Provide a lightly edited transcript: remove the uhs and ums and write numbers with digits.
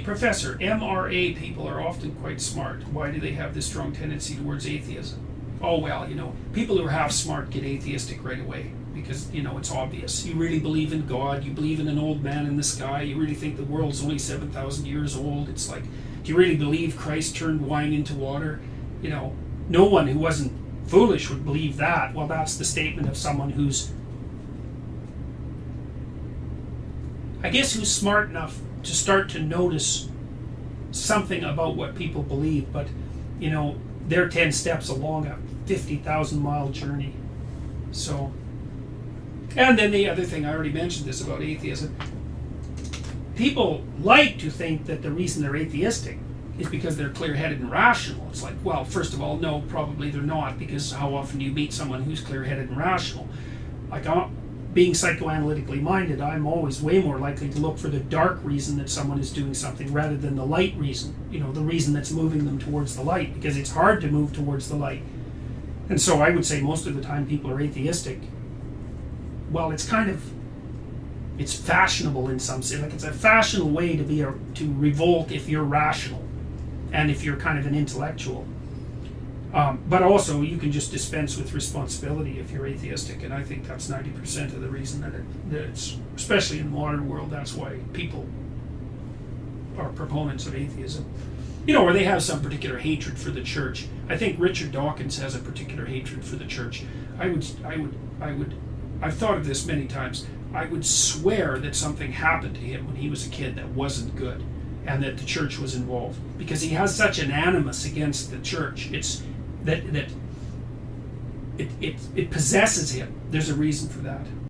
Professor, MRA people are often quite smart. Why do they have this strong tendency towards atheism? Oh, well, people who are half smart get atheistic right away because, it's obvious. You really believe in God, you believe in an old man in the sky, you really think the world's only 7,000 years old. It's like, do you really believe Christ turned wine into water? No one who wasn't foolish would believe that. Well, that's the statement of someone who's, I guess, who's smart enough to start to notice something about what people believe, but they're 10 steps along a 50,000-mile journey. So, and then the other thing, I already mentioned this about atheism, people like to think that the reason they're atheistic is because they're clear-headed and rational. It's like, well, first of all, no, probably they're not, because how often do you meet someone who's clear-headed and rational? Like, being psychoanalytically minded, I'm always way more likely to look for the dark reason that someone is doing something rather than the light reason, the reason that's moving them towards the light, because it's hard to move towards the light. And so I would say most of the time people are atheistic. Well, it's fashionable in some sense. Like, it's a fashionable way to revolt if you're rational and if you're kind of an intellectual. But also, you can just dispense with responsibility if you're atheistic, and I think that's 90% of the reason that it's, especially in the modern world, that's why people are proponents of atheism. Or they have some particular hatred for the church. I think Richard Dawkins has a particular hatred for the church. I've thought of this many times. I would swear that something happened to him when he was a kid that wasn't good, and that the church was involved, because he has such an animus against the church. It's that it possesses him. There's a reason for that.